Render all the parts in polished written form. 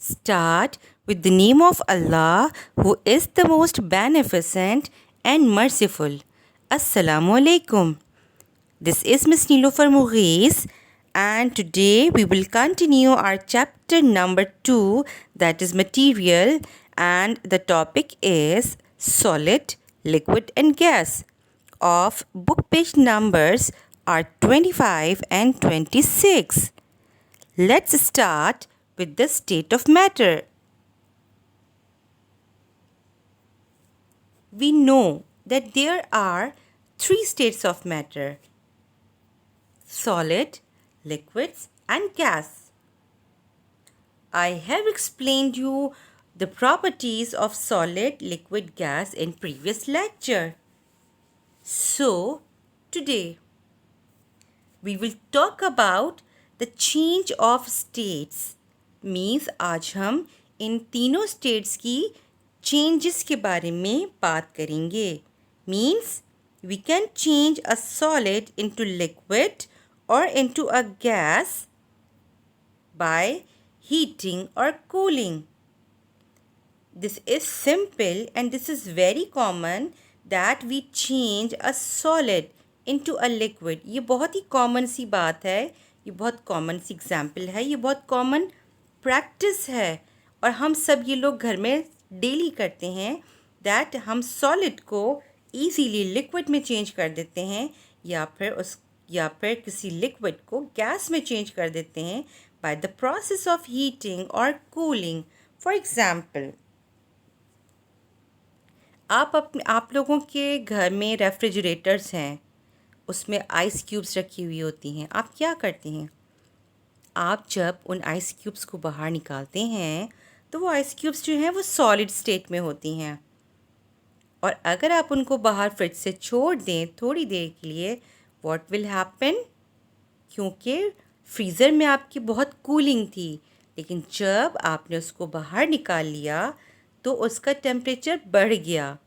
Start with the name of Allah, who is the most beneficent and merciful. Assalamu alaikum. This is Miss Niloufar Mughis, and today we will continue our chapter number 2, that is material, and the topic is solid, liquid, and gas. Of book page numbers are 25 and 26. Let's start with the state of matter. We know that there are three states of matter: solid, liquids, and gas. I have explained you the properties of solid, liquid, gas in previous lecture. So, today we will talk about the change of states. Means आज हम इन तीनों states की changes के बारे में बात करेंगे. Means we can change a solid into liquid or into a gas by heating or cooling. This is simple and this is very common that we change a solid into a liquid. ये बहुत ही common सी बात है, ये बहुत common सी example है, ये बहुत common practice है और हम सब ये लोग घर में डेली करते हैं. दैट हम सॉलिड को ईजीली लिक्विड में चेंज कर देते हैं या फिर किसी लिक्विड को गैस में चेंज कर देते हैं by the process of heating और कूलिंग. फॉर एग्जाम्पल, आप लोगों के घर में रेफ्रिजरेटर्स हैं, उसमें आइस क्यूब्स रखी हुई होती हैं. आप क्या करते हैं? आप जब उन आइस क्यूब्स को बाहर निकालते हैं तो वो आइस क्यूब्स जो हैं वो सॉलिड स्टेट में होती हैं, और अगर आप उनको बाहर फ्रिज से छोड़ दें थोड़ी देर के लिए, व्हाट विल हैपन? क्योंकि फ्रीज़र में आपकी बहुत कूलिंग थी, लेकिन जब आपने उसको बाहर निकाल लिया तो उसका टेम्परेचर बढ़ गया.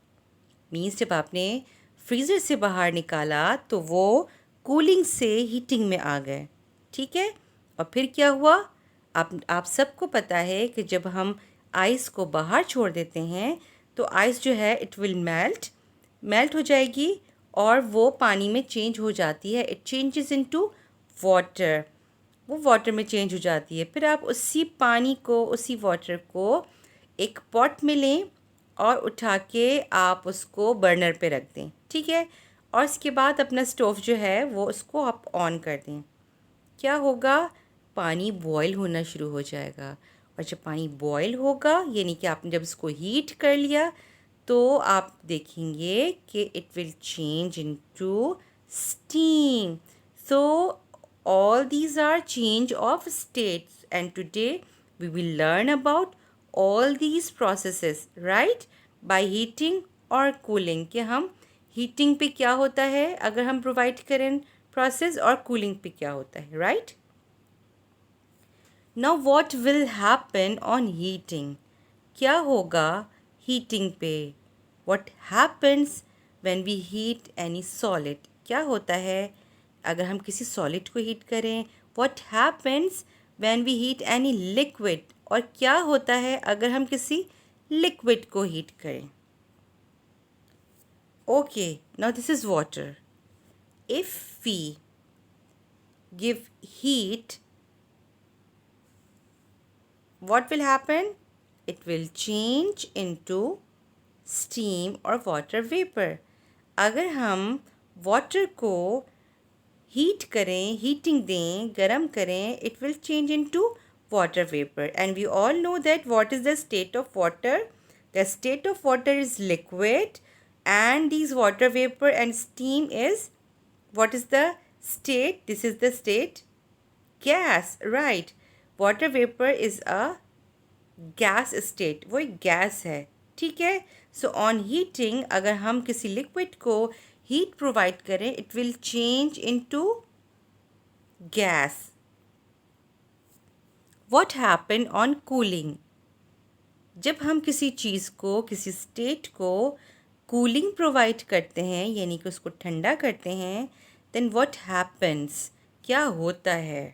मीन्स जब आपने फ्रीज़र से बाहर निकाला तो वो कूलिंग से हीटिंग में आ गए. ठीक है, और फिर क्या हुआ? आप सबको पता है कि जब हम आइस को बाहर छोड़ देते हैं तो आइस जो है इट विल मेल्ट हो जाएगी और वो पानी में चेंज हो जाती है. इट चेंजेस इनटू वाटर, वो वाटर में चेंज हो जाती है. फिर आप उसी पानी को, उसी वाटर को एक पॉट में लें और उठा के आप उसको बर्नर पे रख दें. ठीक है, और इसके बाद अपना स्टोव जो है वो उसको आप ऑन कर दें. क्या होगा? पानी बॉयल होना शुरू हो जाएगा, और जब पानी बॉयल होगा यानी कि आपने जब इसको हीट कर लिया तो आप देखेंगे कि it will change into steam. So all these are change of states, and today we will learn about all these processes, right? by heating और cooling, कि हम हीटिंग पे क्या होता है अगर हम प्रोवाइड करें प्रोसेस, और कूलिंग पे क्या होता है, right? Now what will happen on heating? क्या होगा हीटिंग पे? What happens when we heat any solid? क्या होता है अगर हम किसी सॉलिड को हीट करें? What happens when we heat any liquid? और क्या होता है अगर हम किसी लिक्विड को हीट करें? Okay, now this is water. If we give heat, what will happen? It will change into steam or water vapor. अगर हम वाटर को हीट करें, हीटिंग दें, गरम करें, it will change into water vapor. And we all know that what is the state of water? The state of water is liquid, and these water vapor and steam is, what is the state? This is the state gas, right? Water vapor is a gas state, वो एक gas है. ठीक है, so on heating अगर हम किसी liquid को heat provide करें, it will change into gas. What happen on cooling? जब हम किसी चीज़ को, किसी स्टेट को कूलिंग प्रोवाइड करते हैं यानी कि उसको ठंडा करते हैं, then what happens? क्या होता है?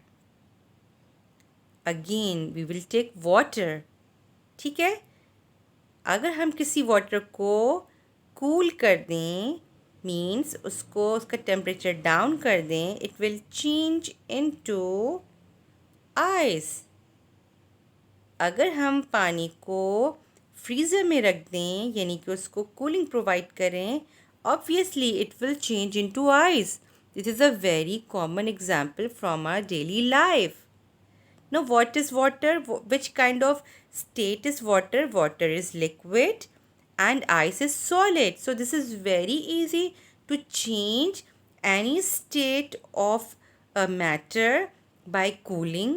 Again we will take water. ठीक है। अगर हम किसी वाटर को कूल कर दें, मीन्स उसको उसका टेम्परेचर डाउन कर दें, it will change into ice. अगर हम पानी को फ्रीज़र में रख दें, यानी कि उसको कूलिंग प्रोवाइड करें, obviously it will change into ice. This is a very common example from our daily life. Now, what is water? Which kind of state is water? Water is liquid and ice is solid. So, this is very easy to change any state of a matter by cooling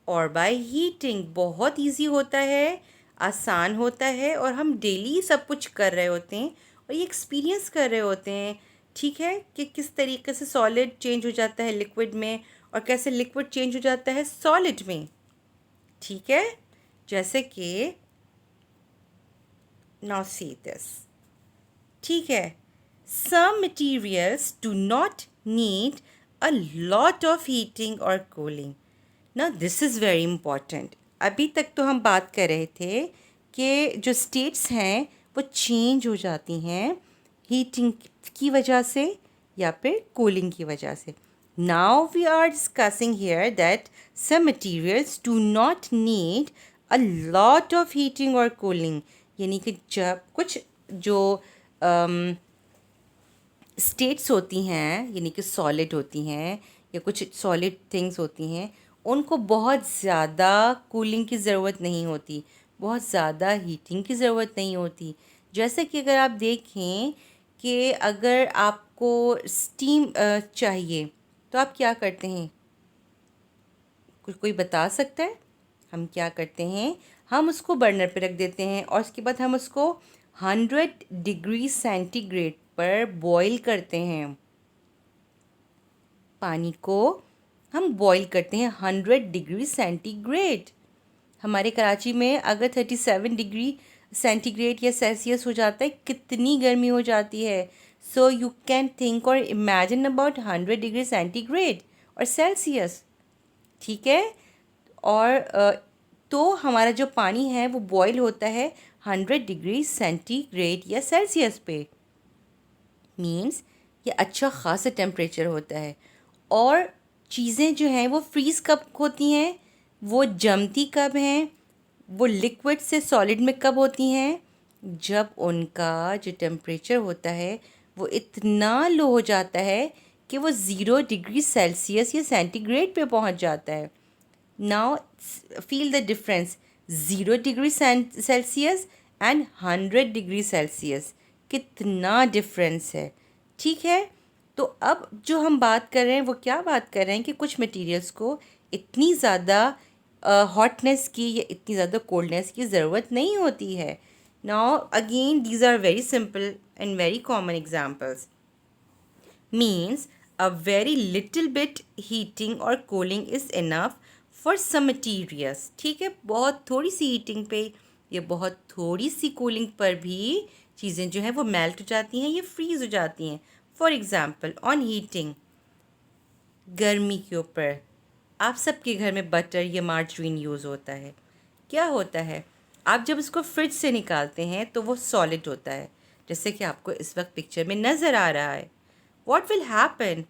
or by heating. बहुत easy होता है, आसान होता है, और हम daily सब कुछ कर रहे होते हैं और ये एक्सपीरियंस कर रहे होते हैं, ठीक है, कि किस तरीके से सॉलिड चेंज हो जाता है लिक्विड में और कैसे लिक्विड चेंज हो जाता है सॉलिड में, ठीक है। जैसे कि नाउ सी दिस, ठीक है, some materials do not need a lot of heating और कूलिंग। ना दिस इज़ वेरी इम्पॉर्टेंट। अभी तक तो हम बात कर रहे थे कि जो स्टेट्स हैं वो चेंज हो जाती हैं हीटिंग की वजह से या फिर कूलिंग की वजह से. Now we are discussing here that some materials do not need a lot of heating or cooling. यानी कि जब कुछ जो स्टेट्स होती हैं, यानी कि सॉलिड होती हैं या कुछ सॉलिड थिंग्स होती हैं, उनको बहुत ज़्यादा कूलिंग की ज़रूरत नहीं होती, बहुत ज़्यादा हीटिंग की ज़रूरत नहीं होती. जैसे कि अगर आप देखें कि अगर आपको स्टीम चाहिए तो आप क्या करते हैं? कोई बता सकता है? हम क्या करते हैं? हम उसको बर्नर पे रख देते हैं और उसके बाद हम उसको 100 डिग्री सेंटीग्रेड पर बॉईल करते हैं. पानी को हम बॉईल करते हैं 100 डिग्री सेंटीग्रेड. हमारे कराची में अगर 37 डिग्री सेंटीग्रेड या सेल्सियस हो जाता है, कितनी गर्मी हो जाती है. सो यू कैन थिंक और इमेजिन अबाउट 100 डिग्री सेंटीग्रेड और सेल्सियस, ठीक है. और तो हमारा जो पानी है वो बॉईल होता है 100 डिग्री सेंटीग्रेड या सेल्सियस पे. मीन्स ये अच्छा ख़ासा टेम्परेचर होता है. और चीज़ें जो हैं वो फ्रीज़ कब होती हैं, वो जमती कब हैं, वो लिक्विड से सॉलिड में कब होती हैं, जब उनका जो टेम्परेचर होता है वो इतना लो हो जाता है कि वो 0 डिग्री सेल्सियस या सेंटीग्रेड पे पहुंच जाता है. Now feel the difference, 0 degree Celsius and 100 degree Celsius, कितना डिफरेंस है, ठीक है. तो अब जो हम बात कर रहे हैं वो क्या बात कर रहे हैं कि कुछ मटेरियल्स को इतनी ज़्यादा हॉटनेस की या इतनी ज़्यादा कोल्डनेस की ज़रूरत नहीं होती है. Now again these are very simple and very common examples. Means a very little bit heating और cooling is enough for some materials, ठीक है. बहुत थोड़ी सी हीटिंग पे या बहुत थोड़ी सी कूलिंग पर भी चीज़ें जो हैं वो मेल्ट हो जाती हैं या फ्रीज़ हो जाती हैं. फॉर एग्ज़ाम्पल ऑन हीटिंग, गर्मी के ऊपर आप सबके घर में बटर या मार्जरीन यूज़ होता है. क्या होता है, आप जब उसको फ्रिज से निकालते हैं तो वो सॉलिड होता है, जैसे कि आपको इस वक्त पिक्चर में नज़र आ रहा है. व्हाट विल हैपन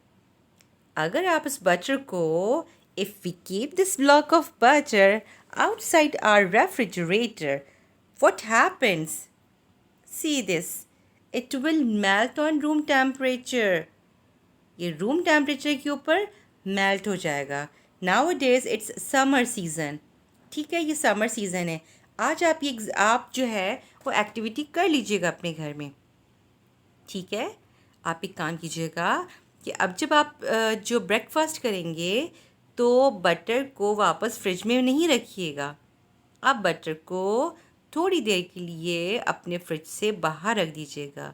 अगर आप इस बटर को, if we keep this block of butter outside our refrigerator, what happens? See this, it will melt on room temperature. ये रूम टेम्परेचर के ऊपर मेल्ट हो जाएगा. Now days it's summer season, ठीक है, ये समर सीज़न है. आज आप जो है वो एक्टिविटी कर लीजिएगा अपने घर में, ठीक है. आप एक काम कीजिएगा कि अब जब आप जो ब्रेकफास्ट करेंगे तो बटर को वापस फ्रिज में नहीं रखिएगा. आप बटर को थोड़ी देर के लिए अपने फ्रिज से बाहर रख दीजिएगा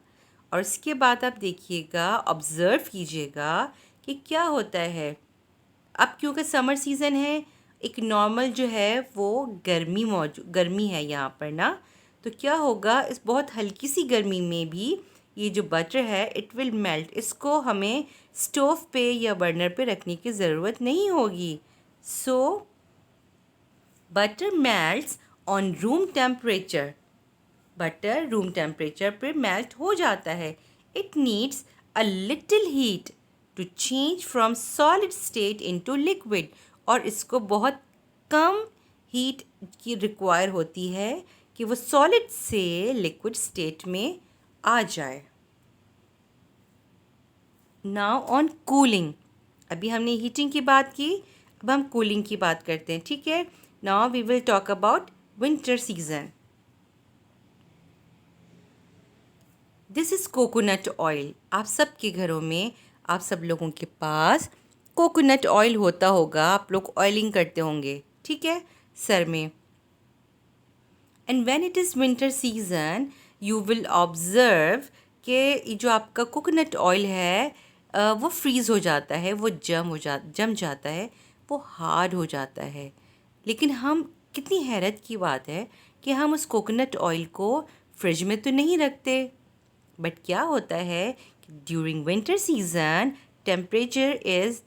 और उसके बाद आप देखिएगा, ऑब्ज़र्व कीजिएगा कि क्या होता है. अब क्योंकि समर सीज़न है, एक नॉर्मल जो है वो गर्मी है यहाँ पर ना, तो क्या होगा, इस बहुत हल्की सी गर्मी में भी ये जो बटर है इट विल मेल्ट. इसको हमें स्टोव पे या बर्नर पे रखने की ज़रूरत नहीं होगी. So butter melts on room temperature, butter room temperature पर मेल्ट हो जाता है. It needs a little heat to change from solid state into liquid. और इसको बहुत कम हीट की रिक्वायर होती है कि वो सॉलिड से लिक्विड स्टेट में आ जाए. Now on cooling. अभी हमने हीटिंग की बात की, अब हम कूलिंग की बात करते हैं. ठीक है, now we will talk about winter season. This is coconut oil. आप सब के घरों में, आप सब लोगों के पास कोकोनट ऑयल होता होगा. आप लोग ऑयलिंग करते होंगे, ठीक है, सर में. And when it is winter season you will observe कि जो आपका कोकोनट ऑयल है वो फ्रीज़ हो जाता है, वो जम जाता है, वो हार्ड हो जाता है. लेकिन हम, कितनी हैरत की बात है कि हम उस कोकोनट ऑयल को फ्रिज में तो नहीं रखते. बट क्या होता है कि during winter season temperature is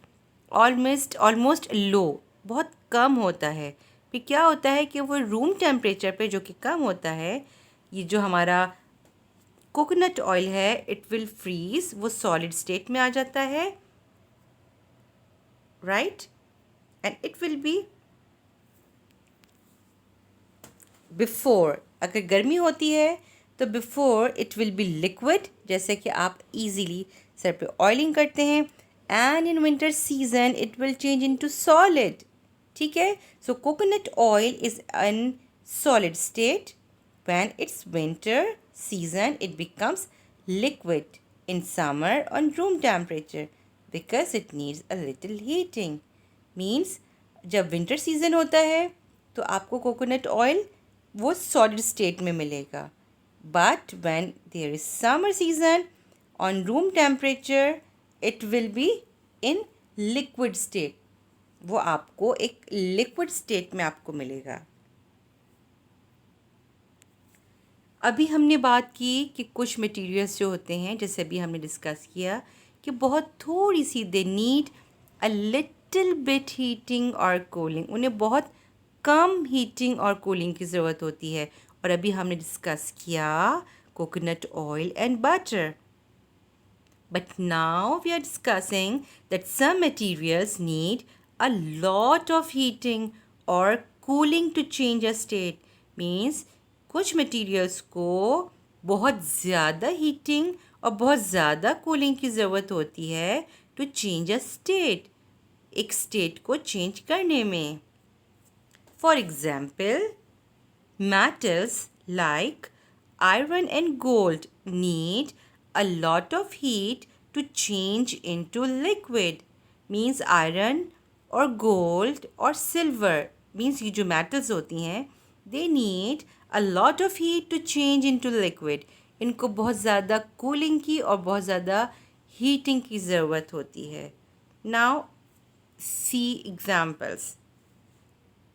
almost low, बहुत कम होता है. फिर क्या होता है कि वो रूम टेम्परेचर पे, जो कि कम होता है, ये जो हमारा कोकोनट ऑयल है इट विल फ्रीज, वो सॉलिड स्टेट में आ जाता है, right. And it will B before, अगर गर्मी होती है तो before it will B liquid, जैसे कि आप इजीली सर पे ऑयलिंग करते हैं. And in winter season it will change into solid. ठीक है, सो coconut oil is in solid state. When it's winter season it becomes liquid in summer on room temperature because it needs a little heating. Means जब winter season होता है तो आपको coconut oil वो solid state में मिलेगा. But when there is summer season on room temperature it will be in liquid state. वो आपको एक लिक्विड स्टेट में आपको मिलेगा. अभी हमने बात की कि कुछ मटेरियल्स जो होते हैं, जैसे अभी हमने डिस्कस किया कि बहुत थोड़ी सी they need a little bit heating और कूलिंग, उन्हें बहुत कम हीटिंग और कूलिंग की ज़रूरत होती है. और अभी हमने डिस्कस किया coconut oil and butter. But now we are discussing that some materials need a lot of heating or cooling to change a state. Means कुछ मटेरियल्स को बहुत ज़्यादा हीटिंग और बहुत ज़्यादा कूलिंग की ज़रूरत होती है टू चेंज अ स्टेट, एक स्टेट को चेंज करने में. For example, metals like iron and gold need a lot of heat to change into liquid. Means iron or gold or silver, means ये जो metals होती हैं they need a lot of heat to change into liquid. इनको बहुत ज़्यादा cooling की और बहुत ज़्यादा हीटिंग की ज़रूरत होती है. Now see examples.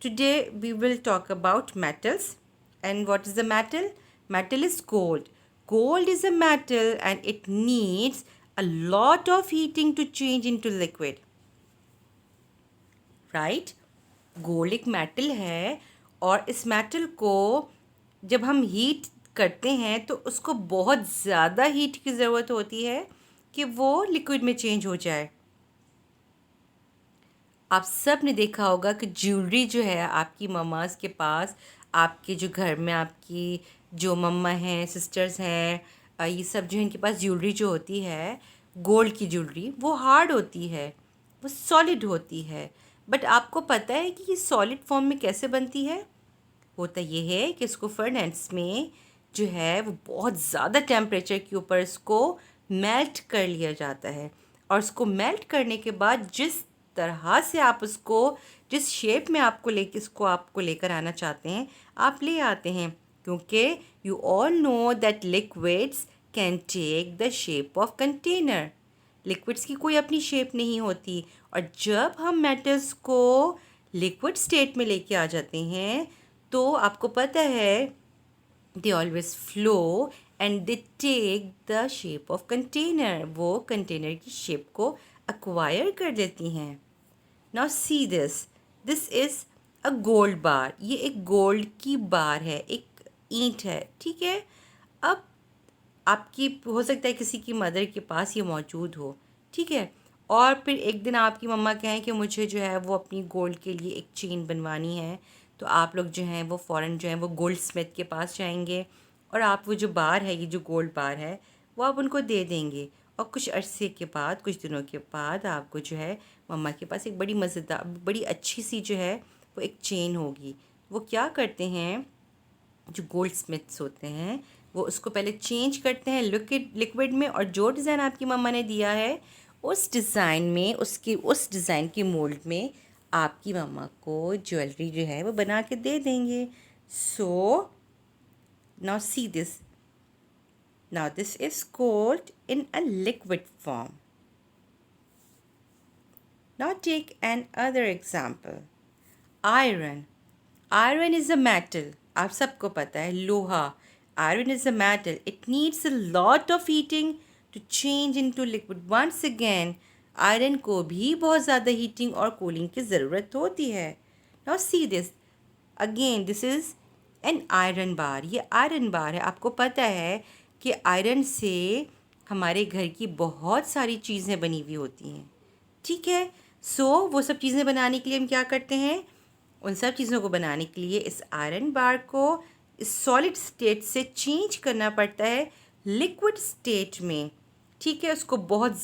Today we will talk about metals. And what is the metal? Metal is gold. Gold is a metal and it needs a lot of heating to change into liquid. Right? Gold एक metal है और इस metal को जब हम heat करते हैं तो उसको बहुत ज़्यादा हीट की ज़रूरत होती है कि वो लिक्विड में चेंज हो जाए. आप सब ने देखा होगा कि ज्वेलरी जो है आपकी मम्मास के पास, आपके जो घर में आपकी जो मम्मा हैं, सिस्टर्स हैं, ये सब जो इनके पास ज्वेलरी जो होती है, गोल्ड की ज्वेलरी, वो हार्ड होती है, वो सॉलिड होती है. बट आपको पता है कि ये सॉलिड फॉर्म में कैसे बनती है? होता ये है कि इसको फर्नेस में जो है वो बहुत ज़्यादा टेम्परेचर के ऊपर इसको मेल्ट कर लिया जाता है. और इसको मेल्ट करने के बाद जिस तरह से आप उसको, जिस शेप में आपको लेकर आना चाहते हैं, आप ले आते हैं. क्योंकि you all know that liquids can take the shape of container. Liquids की कोई अपनी शेप नहीं होती. और जब हम मेटल्स को लिक्विड स्टेट में लेके आ जाते हैं तो आपको पता है they always flow and they take the shape of container. वो कंटेनर की शेप को acquire कर लेती हैं. Now see this. This is a gold बार, ये एक गोल्ड की बार है, एक ईंट है, ठीक है। अब आपकी हो सकता है किसी की मदर के पास ये मौजूद हो, ठीक है। और फिर एक दिन आपकी मम्मा कहें कि मुझे जो है वो अपनी गोल्ड के लिए एक चेन बनवानी है, तो आप लोग जो हैं वो फ़ौरन जो है वो गोल्ड स्मिथ के पास जाएंगे और आप वो जो बार है, ये जो गोल्ड बार है, वो आप उनको दे देंगे। और कुछ अरसे के बाद, कुछ दिनों के बाद आपको जो है मम्मा के पास एक बड़ी मज़ेदार, बड़ी अच्छी सी जो है वो एक चेन होगी। वो क्या करते हैं, जो गोल्ड स्मिथ्स होते हैं, वो उसको पहले चेंज करते हैं लिक्विड में, और जो डिज़ाइन आपकी मम्मा ने दिया है उस डिज़ाइन में, उसकी उस डिज़ाइन की मोल्ड में आपकी मम्मा को ज्वेलरी जो है वो बना के दे देंगे। So now see this, now this is gold in a liquid form. Now take another example, iron. Iron is a metal, आप सबको पता है, लोहा। Iron is a metal, it needs a lot of heating to change into liquid. Once again iron को भी बहुत ज़्यादा heating और कूलिंग की ज़रूरत होती है। Now see this again, this is an iron bar, ये आयरन बार है। आपको पता है कि आयरन से हमारे घर की बहुत सारी चीज़ें बनी हुई होती हैं, ठीक है। सो वो सब चीज़ें बनाने के लिए हम क्या करते हैं, उन सब चीज़ों को बनाने के लिए इस आयरन बार को इस सॉलिड स्टेट से चेंज करना पड़ता है लिक्विड स्टेट में, ठीक है। उसको बहुत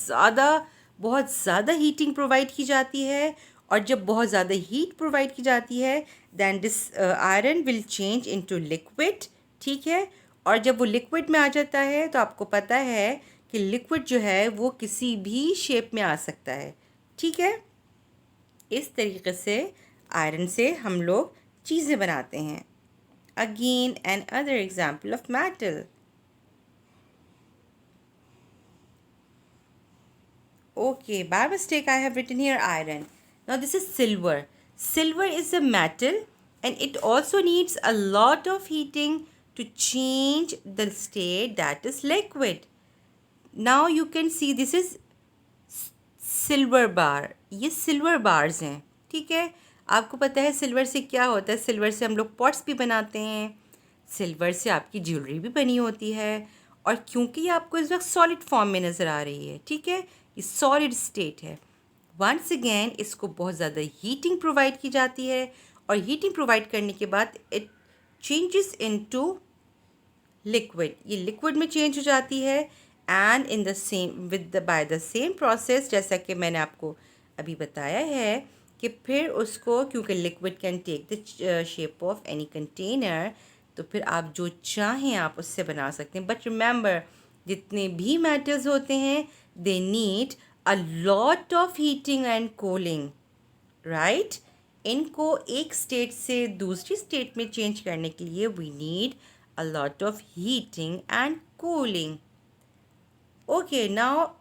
ज़्यादा हीटिंग प्रोवाइड की जाती है, और जब बहुत ज़्यादा हीट प्रोवाइड की जाती है then this iron will change into liquid, ठीक है। और जब वो लिक्विड में आ जाता है तो आपको पता है कि लिक्विड जो है वो किसी भी शेप में आ सकता है, ठीक है। इस तरीके से आयरन से हम लोग चीज़ें बनाते हैं। Again another example of metal, okay, by mistake I have written here iron. Now this is silver. Silver is a metal and it also needs a lot of heating to change the state, that is liquid. Now you can see this is silver bar, ये silver bars हैं, ठीक है। आपको पता है silver से क्या होता है, सिल्वर से हम लोग पॉट्स भी बनाते हैं, सिल्वर से आपकी ज्वेलरी भी बनी होती है। और क्योंकि ये आपको इस वक्त सॉलिड फॉर्म में नज़र आ रही है, ठीक है, ये सॉलिड स्टेट है। वंस अगेन इसको बहुत ज़्यादा हीटिंग प्रोवाइड की जाती है, और हीटिंग प्रोवाइड करने के बाद इट चेंजेस इनटू लिक्विड, ये लिक्विड में चेंज हो जाती है। And in the same with the by the same process, जैसा कि मैंने आपको अभी बताया है कि फिर उसको, क्योंकि liquid can take the shape of any container, तो फिर आप जो चाहें आप उससे बना सकते हैं। बट रिमेंबर, जितने भी मेटल्स होते हैं दे need a lot of heating and cooling, right. इनको एक स्टेट से दूसरी स्टेट में चेंज करने के लिए we need a lot of heating and cooling. Okay, now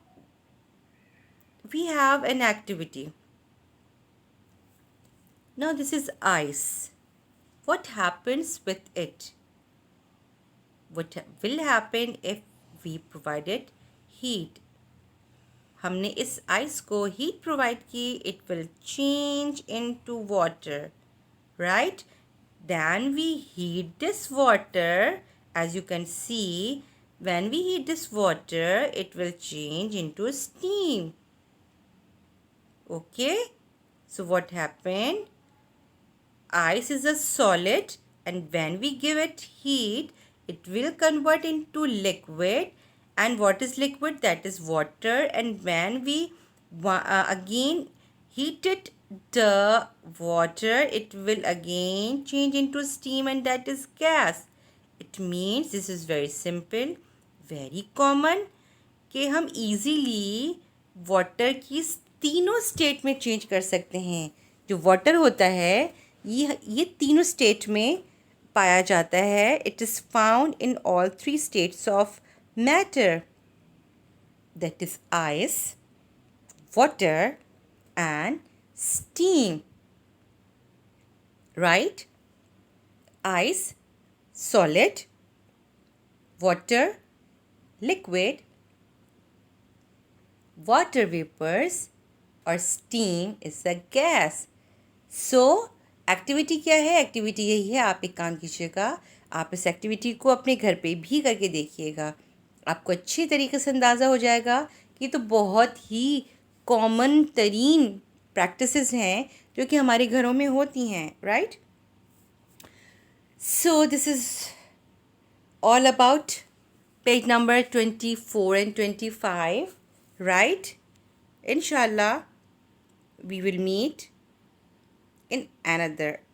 we have an activity. Now this is ice. What happens with it? What will happen if we provided heat? हमने इस ice को heat provide की, it will change into water, right? Then we heat this water. As you can see, when we heat this water, it will change into steam. Okay? So what happened? Ice is a solid, and when we give it heat, it will convert into liquid. And what is liquid? That is water. And when we again heat it, the water, it will again change into steam, and that is gas. It means this is very simple, very common, कि हम easily water की तीनों state में change कर सकते हैं। जो water होता है ये तीनों स्टेट में पाया जाता है। It is found in all three states of matter, that is ice, water and steam, right? Ice, solid, water, liquid, water vapors, or steam is a gas. So activity क्या है? एक्टिविटी यही है, आप एक काम कीजिएगा, आप इस एक्टिविटी को अपने घर पे भी करके देखिएगा। आपको अच्छी तरीके से अंदाज़ा हो जाएगा कि ये तो बहुत ही कॉमन तरीन प्रैक्टिसेस हैं जो कि हमारे घरों में होती हैं, right? So this is all about page number 24 and 25, right? Inshallah, we will meet in another